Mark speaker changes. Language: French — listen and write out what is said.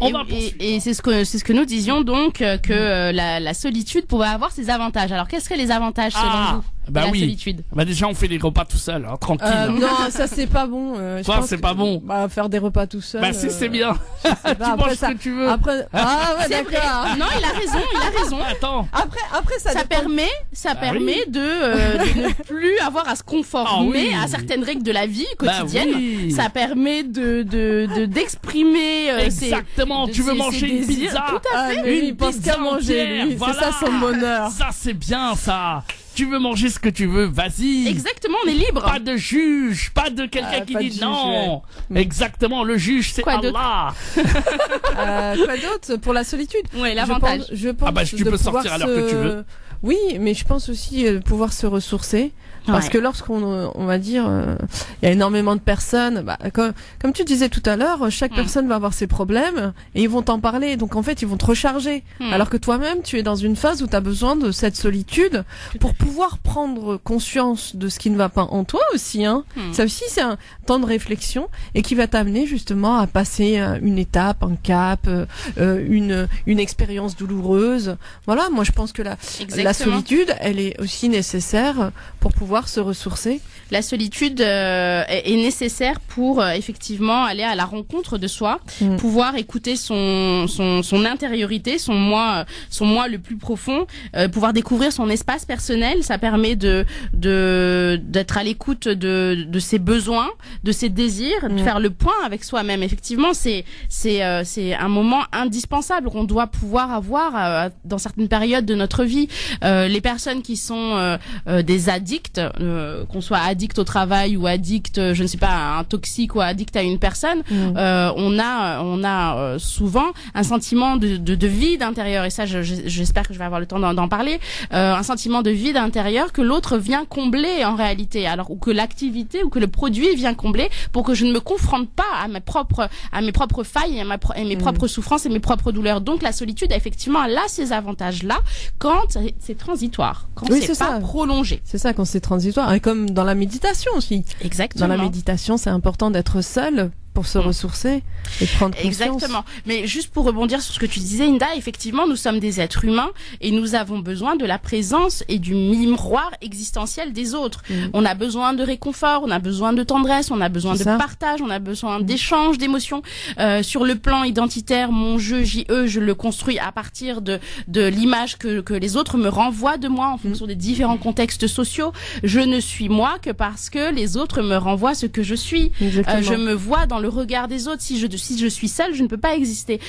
Speaker 1: Et c'est ce que nous disions donc que la solitude pouvait avoir ses avantages. Alors quels seraient les avantages selon vous de la solitude?
Speaker 2: Déjà on fait les repas tout seul, hein, tranquille.
Speaker 3: Non, ça c'est pas bon.
Speaker 2: Quoi, c'est pas bon?
Speaker 3: Faire des repas tout seul.
Speaker 2: Si, c'est bien. Tu
Speaker 3: après,
Speaker 2: manges ce que tu veux.
Speaker 3: Après, d'accord.
Speaker 1: Non, il a raison.
Speaker 2: Attends.
Speaker 3: Après ça
Speaker 1: permet de ne plus avoir à se conformer à certaines règles de la vie quotidienne. Ça permet d'exprimer
Speaker 2: exactement. Tu veux manger une pizza?
Speaker 1: Tout à fait.
Speaker 3: Il pense qu'à manger, lui.
Speaker 2: Voilà.
Speaker 3: C'est ça son bonheur.
Speaker 2: Ça c'est bien ça. Tu veux manger ce que tu veux, vas-y.
Speaker 1: Exactement, on est libre.
Speaker 2: Pas de juge, pas de quelqu'un qui dit non.
Speaker 3: Ouais.
Speaker 2: Exactement, le juge c'est Allah.
Speaker 3: Quoi d'autre pour la solitude?
Speaker 1: Ouais, l'avantage.
Speaker 3: Je pense
Speaker 2: tu peux sortir à l'heure que tu veux.
Speaker 3: Oui, mais je pense aussi pouvoir se ressourcer. Parce que lorsqu'on va dire, il y a énormément de personnes, comme tu disais tout à l'heure, chaque personne va avoir ses problèmes et ils vont t'en parler. Donc en fait, ils vont te recharger. Alors que toi-même, tu es dans une phase où tu as besoin de cette solitude pour pouvoir prendre conscience de ce qui ne va pas en toi aussi. Hein. Ça aussi, c'est un temps de réflexion et qui va t'amener justement à passer une étape, un cap, une expérience douloureuse. Voilà, moi je pense que la solitude, elle est aussi nécessaire pour pouvoir se ressourcer.
Speaker 1: La solitude est nécessaire pour effectivement aller à la rencontre de soi, pouvoir écouter son intériorité, son moi le plus profond, pouvoir découvrir son espace personnel. Ça permet d'être à l'écoute de ses besoins, de ses désirs, de faire le point avec soi-même. Effectivement, c'est un moment indispensable qu'on doit pouvoir avoir dans certaines périodes de notre vie. Les personnes qui sont des addicts, qu'on soit addict au travail ou addict, je ne sais pas, à un toxique ou addict à une personne, on a souvent un sentiment de vide intérieur, et ça j'espère que je vais avoir le temps d'en parler, un sentiment de vide intérieur que l'autre vient combler en réalité, alors ou que l'activité ou que le produit vient combler pour que je ne me confronte pas à mes propres failles et mes propres souffrances et mes propres douleurs. Donc la solitude effectivement elle a ces avantages là quand c'est transitoire, quand c'est pas prolongé.
Speaker 3: C'est ça, quand c'est transitoire, et comme dans la méditation aussi.
Speaker 1: Exactement.
Speaker 3: Dans la méditation, c'est important d'être seul pour se ressourcer et prendre conscience.
Speaker 1: Exactement. Mais juste pour rebondir sur ce que tu disais, Inda, effectivement, nous sommes des êtres humains et nous avons besoin de la présence et du miroir existentiel des autres. On a besoin de réconfort, on a besoin de tendresse, on a besoin de partage, on a besoin d'échange, d'émotions. Sur le plan identitaire, mon jeu, JE, je le construis à partir de l'image que les autres me renvoient de moi en fonction des différents contextes sociaux. Je ne suis moi que parce que les autres me renvoient ce que je suis. Je me vois dans le regard des autres. Si je suis seule, je ne peux pas exister.